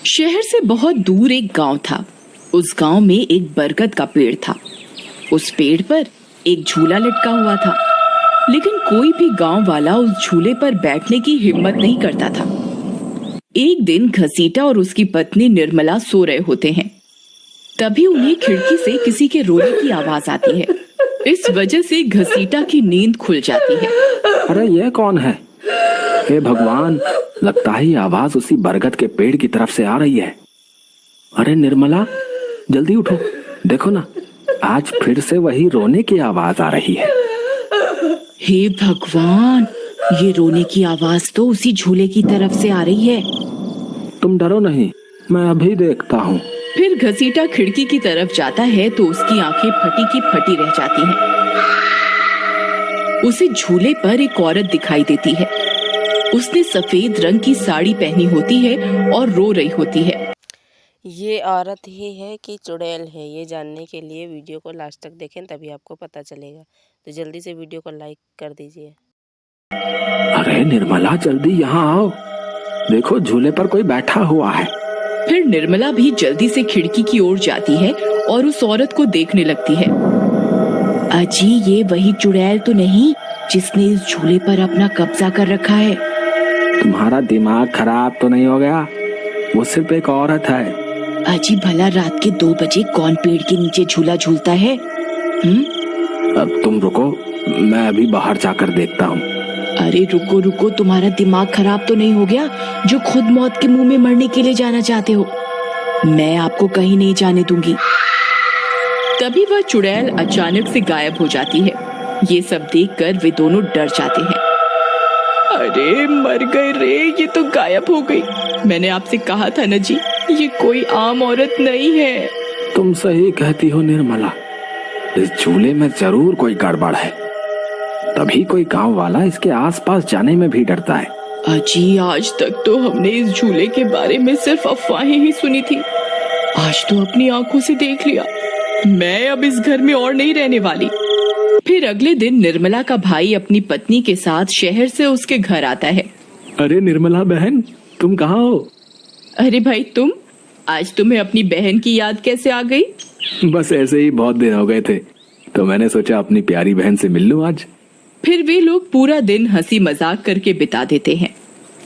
शहर से बहुत दूर एक गांव था। उस गांव में एक बरगद का पेड़ था। उस पेड़ पर एक झूला लटका हुआ था, लेकिन कोई भी गांव वाला उस झूले पर बैठने की हिम्मत नहीं करता था। एक दिन घसीटा और उसकी पत्नी निर्मला सो रहे होते हैं। तभी उन्हें खिड़की से किसी के रोने की आवाज आती है। इस वजह से घसीटा की नींद खुल जाती है। अरे ये कौन है? हे भगवान, लगता है ये आवाज उसी बरगद के पेड़ की तरफ से आ रही है। अरे निर्मला, जल्दी उठो, देखो ना, आज फिर से वही रोने की आवाज आ रही है। हे भगवान, ये रोने की आवाज तो उसी झूले की तरफ से आ रही है। तुम डरो नहीं, मैं अभी देखता हूँ। फिर घसीटा खिड़की की तरफ जाता है तो उसकी आंखें फटी की फटी रह जाती हैं। उसे झूले पर एक औरत दिखाई देती है। उसने सफेद रंग की साड़ी पहनी होती है और रो रही होती है। ये औरत ही है कि चुड़ैल है, ये जानने के लिए वीडियो को लास्ट तक देखें, तभी आपको पता चलेगा। तो जल्दी से वीडियो को लाइक कर दीजिए। अरे निर्मला, जल्दी यहाँ आओ, देखो झूले पर कोई बैठा हुआ है। फिर निर्मला भी जल्दी से खिड़की की ओर जाती है और उस औरत को देखने लगती है। अजी, ये वही चुड़ैल तो नहीं जिसने इस झूले पर अपना कब्जा कर रखा है? तुम्हारा दिमाग खराब तो नहीं हो गया? वो सिर्फ एक औरत है। अजी, भला रात के 2 बजे कौन पेड़ के नीचे झूला झूलता है? अब तुम रुको, मैं अभी बाहर जाकर देखता हूँ। अरे रुको रुको, तुम्हारा दिमाग खराब तो नहीं हो गया जो खुद मौत के मुंह में मरने के लिए जाना चाहते हो? मैं आपको कहीं नहीं जाने दूंगी। तभी वह चुड़ैल अचानक से गायब हो जाती है। ये सब देखकर वे दोनों डर जाते हैं। अरे मर गए रे, ये तो गायब हो गई। मैंने आपसे कहा था ना जी, ये कोई आम औरत नहीं है। तुम सही कहती हो निर्मला, इस झूले में जरूर कोई गड़बड़ है, तभी कोई गांव वाला इसके आसपास जाने में भी डरता है। अजी, आज तक तो हमने इस झूले के बारे में सिर्फ अफवाहें ही सुनी थी। आज तो अपनी आंखों से देख लिया। मैं अब इस घर में और नहीं रहने वाली। फिर अगले दिन निर्मला का भाई अपनी पत्नी के साथ शहर से उसके घर आता है। अरे निर्मला बहन, तुम कहाँ हो? अरे भाई, तुम आज तुम्हें अपनी बहन की याद कैसे आ गई? बस ऐसे ही, बहुत दिन हो गए थे तो मैंने सोचा अपनी प्यारी बहन से मिल लूं आज। फिर वे लोग पूरा दिन हंसी मजाक करके बिता देते हैं।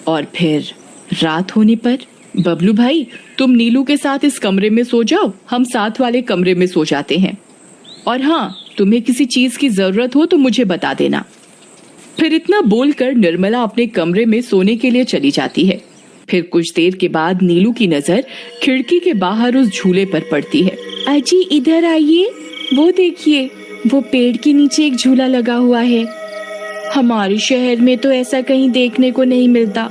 और फिर रात होने पर, बबलू भाई, तुम नीलू के साथ इस कमरे में सो जाओ, हम साथ वाले कमरे में सो जाते हैं। और हाँ, तुम्हें किसी चीज की जरूरत हो तो मुझे बता देना। फिर इतना बोलकर निर्मला अपने कमरे में सोने के लिए चली जाती है। फिर कुछ देर के बाद नीलू की नजर खिड़की के बाहर उस झूले पर पड़ती है। अजी, इधर आइए, वो देखिए, वो पेड़ के नीचे एक झूला लगा हुआ है। हमारे शहर में तो ऐसा कहीं देखने को नहीं मिलता।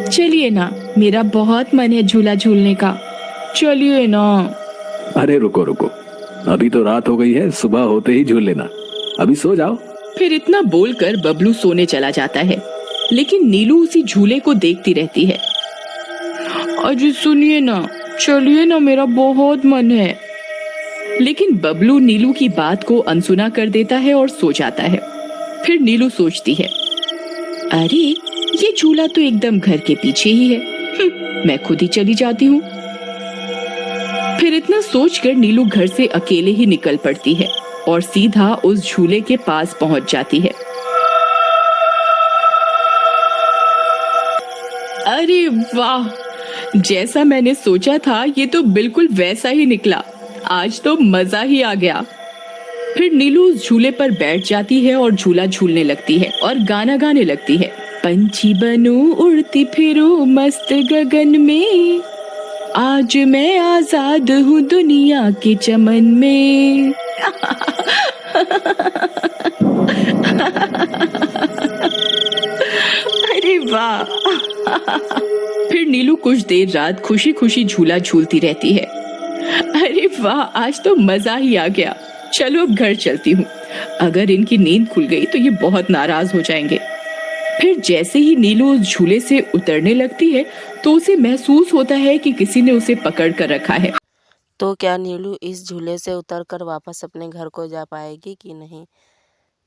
चलिए ना, मेरा बहुत मन है झूला झूलने का। चलिए ना। अरे रुको रुको, अभी तो रात हो गई है, सुबह होते ही झूल लेना, अभी सो जाओ। फिर इतना बोलकर बबलू सोने चला जाता है, लेकिन नीलू उसी झूले को देखती रहती है। अजी सुनिए ना, चलिए ना, मेरा बहुत मन है। लेकिन बबलू नीलू की बात को अनसुना कर देता है और सो जाता है। फिर नीलू सोचती है, अरे ये झूला तो एकदम घर के पीछे ही है। मैं खुद ही चली जाती हूँ। फिर इतना सोचकर नीलू घर से अकेले ही निकल पड़ती है और सीधा उस झूले के पास पहुंच जाती है। अरे वाह, जैसा मैंने सोचा था ये तो बिल्कुल वैसा ही निकला। आज तो मजा ही आ गया। फिर नीलू उस झूले पर बैठ जाती है और झूला झूलने लगती है और गाना गाने लगती है। पंछी बनूं, उड़ती फिरूं मस्त गगन में, आज मैं आजाद हूँ दुनिया के चमन में। अरे वाह। फिर नीलू कुछ देर रात खुशी खुशी झूला झूलती रहती है। अरे वाह, आज तो मजा ही आ गया। चलो अब घर चलती हूँ, अगर इनकी नींद खुल गई तो ये बहुत नाराज हो जाएंगे। फिर जैसे ही नीलू उस झूले से उतरने लगती है तो उसे महसूस होता है कि किसी ने उसे पकड़ कर रखा है। तो क्या नीलू इस झूले से उतरकर वापस अपने घर को जा पाएगी कि नहीं?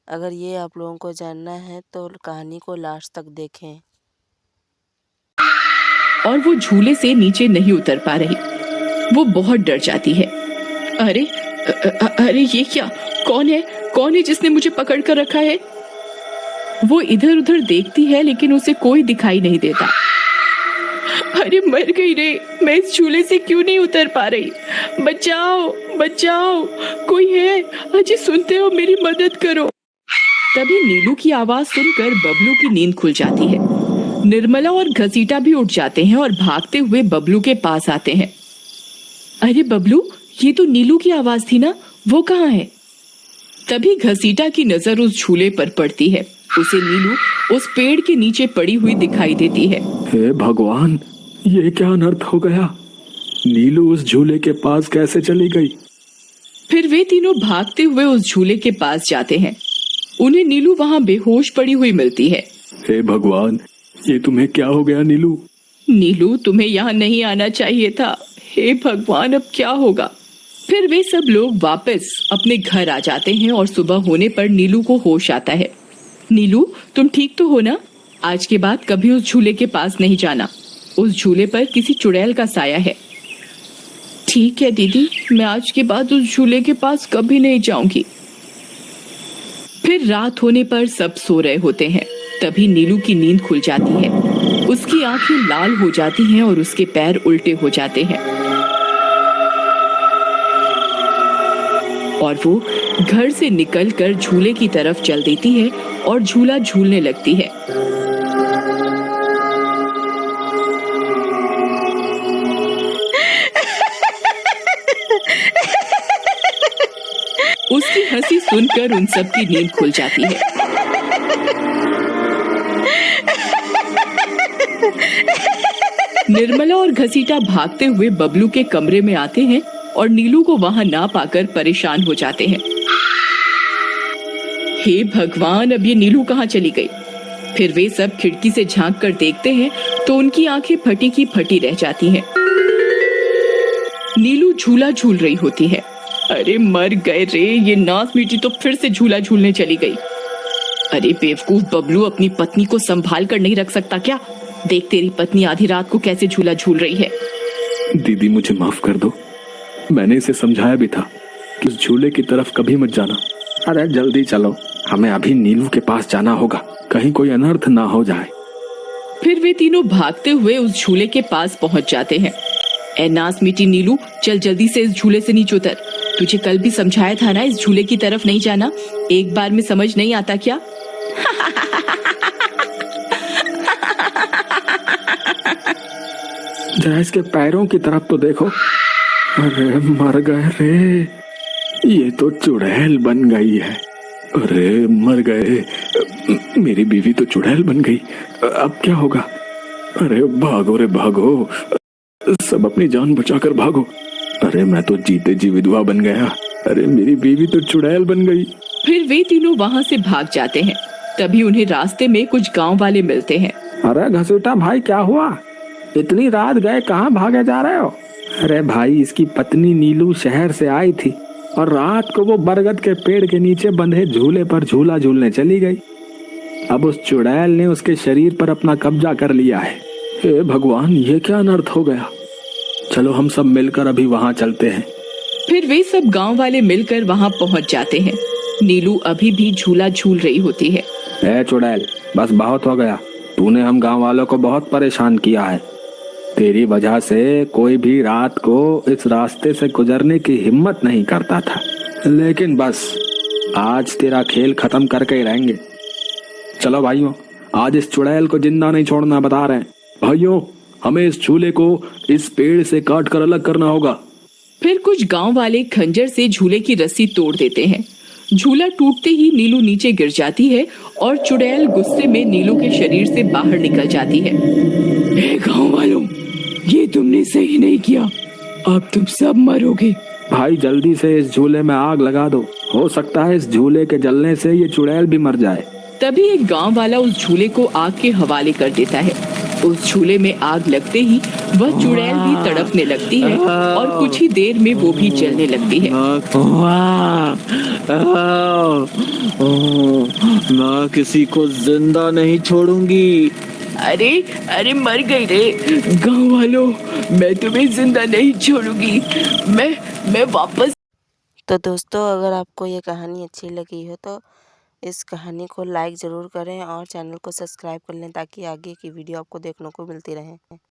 अगर ये आप लोगों को जानना है तो कहानी को लास्ट तक देखें। और वो झूले से नीचे नहीं उतर पा रही। वो बहुत डर जाती है। अरे अरे ये क्या? कौन है जिसने मुझे पकड़ कर रखा है? वो इधर उधर देखती है लेकिन उसे कोई दिखाई नहीं देता। अरे मर गई रे, मैं इस झूले से क्यों नहीं उतर पा रही? बचाओ बचाओ, कोई है? अजी सुनते हो, मेरी मदद करो। तभी नीलू की आवाज सुनकर बबलू की नींद खुल जाती है। निर्मला और घसीटा भी उठ जाते हैं और भागते हुए बबलू के पास आते हैं। अरे बबलू, ये तो नीलू की आवाज थी ना, वो कहाँ है? तभी घसीटा की नजर उस झूले पर पड़ती है। उसे नीलू उस पेड़ के नीचे पड़ी हुई दिखाई देती है। हे भगवान, ये क्या अनर्थ हो गया? नीलू उस झूले के पास कैसे चली गई? फिर वे तीनों भागते हुए उस झूले के पास जाते हैं। उन्हें नीलू वहां बेहोश पड़ी हुई मिलती है। हे भगवान, ये तुम्हें क्या हो गया नीलू? नीलू, तुम्हें यहाँ नहीं आना चाहिए था। हे भगवान, अब क्या होगा? फिर वे सब लोग वापस अपने घर आ जाते हैं और सुबह होने पर नीलू को होश आता है। नीलू, तुम ठीक तो हो ना? आज के बाद कभी उस झूले के पास नहीं जाना। उस झूले पर किसी चुड़ैल का साया है। ठीक है दीदी, मैं आज के बाद उस झूले के पास कभी नहीं जाऊंगी। फिर रात होने पर सब सो रहे होते हैं। तभी नीलू की नींद खुल जाती है। उसकी आंखें लाल हो जाती हैं और उसके पैर उल्टे हो जाते हैं और वो घर से निकलकर झूले की तरफ चल देती है और झूला झूलने लगती है। उसकी हंसी सुनकर उन सबकी नींद खुल जाती है। निर्मला और घसीटा भागते हुए बबलू के कमरे में आते हैं और नीलू को वहां ना पाकर परेशान हो जाते हैं। हे भगवान, अब ये नीलू कहाँ चली गई? फिर वे सब खिड़की से झांक कर देखते हैं तो उनकी आंखें फटी की फटी रह जाती हैं। नीलू झूला झूल रही होती है। अरे मर गए रे, ये नास मीठी तो फिर से झूला झूलने चली गई। अरे बेवकूफ बबलू, अपनी पत्नी को संभाल कर नहीं रख सकता क्या? देख तेरी पत्नी आधी रात को कैसे झूला झूल रही है। दीदी, मुझे माफ कर दो। मैंने इसे समझाया भी था कि उस झूले की तरफ कभी मत जाना। अरे जल्दी चलो, हमें अभी नीलू के पास जाना होगा, कहीं कोई अनर्थ ना हो जाए। फिर वे तीनों भागते हुए उस झूले के पास पहुंच जाते हैं। ए नास मीठी नीलू, चल जल्दी से इस झूले से नीचे उतर। तुझे कल भी समझाया था ना, इस झूले की तरफ नहीं जाना। एक बार में समझ नहीं आता क्या? जरा इसके पैरों की तरफ तो देखो। अरे मर गए रे, ये तो चुड़ैल बन गई है। अरे मर गए, मेरी बीवी तो चुड़ैल बन गई। अब क्या होगा? अरे भागो रे भागो, सब अपनी जान बचाकर भागो। अरे मैं तो जीते जी विधवा बन गया। अरे मेरी बीवी तो चुड़ैल बन गई। फिर वे तीनों वहां से भाग जाते हैं। तभी उन्हें रास्ते में कुछ गांव वाले मिलते हैं। अरे घसीटा भाई, क्या हुआ? इतनी रात गए कहाँ भागे जा रहे हो? अरे भाई, इसकी पत्नी नीलू शहर से आई थी और रात को वो बरगद के पेड़ के नीचे बंधे झूले पर झूला झूलने चली गई। अब उस चुड़ैल ने उसके शरीर पर अपना कब्जा कर लिया है। हे भगवान, ये क्या अनर्थ हो गया? चलो हम सब मिलकर अभी वहाँ चलते हैं। फिर वे सब गांव वाले मिलकर वहां पहुंच जाते हैं। नीलू अभी भी झूला झूल रही होती है। ए चुड़ैल, बस बहुत हो गया। तूने हम गांव वालों को बहुत परेशान किया है। तेरी वजह से कोई भी रात को इस रास्ते से गुजरने की हिम्मत नहीं करता था, लेकिन बस आज तेरा खेल खत्म करके ही रहेंगे। चलो भाइयों, आज इस चुड़ैल को जिंदा नहीं छोड़ना, बता रहे हैं। भाइयों, हमें इस झूले को इस पेड़ से काट कर अलग करना होगा। फिर कुछ गांव वाले खंजर से झूले की रस्सी तोड़ देते हैं। झूला टूटते ही नीलू नीचे गिर जाती है और चुड़ैल गुस्से में नीलू के शरीर से बाहर निकल जाती है। ए गांव वालों, ये तुमने सही नहीं किया, अब तुम सब मरोगे। भाई जल्दी से इस झूले में आग लगा दो, हो सकता है इस झूले के जलने से ये चुड़ैल भी मर जाए। तभी एक गांव वाला उस झूले को आग के हवाले कर देता है। उस झूले में आग लगते ही वह चुड़ैल भी तड़पने लगती है और कुछ ही देर में वो भी जलने लगती है। मैं किसी को जिंदा नहीं छोड़ूंगी। अरे अरे मर गई रे। गांव वालों, मैं तुम्हें जिंदा नहीं छोड़ूंगी। मैं वापस। तो दोस्तों, अगर आपको ये कहानी अच्छी लगी हो तो इस कहानी को लाइक ज़रूर करें और चैनल को सब्सक्राइब कर लें ताकि आगे की वीडियो आपको देखने को मिलती रहे।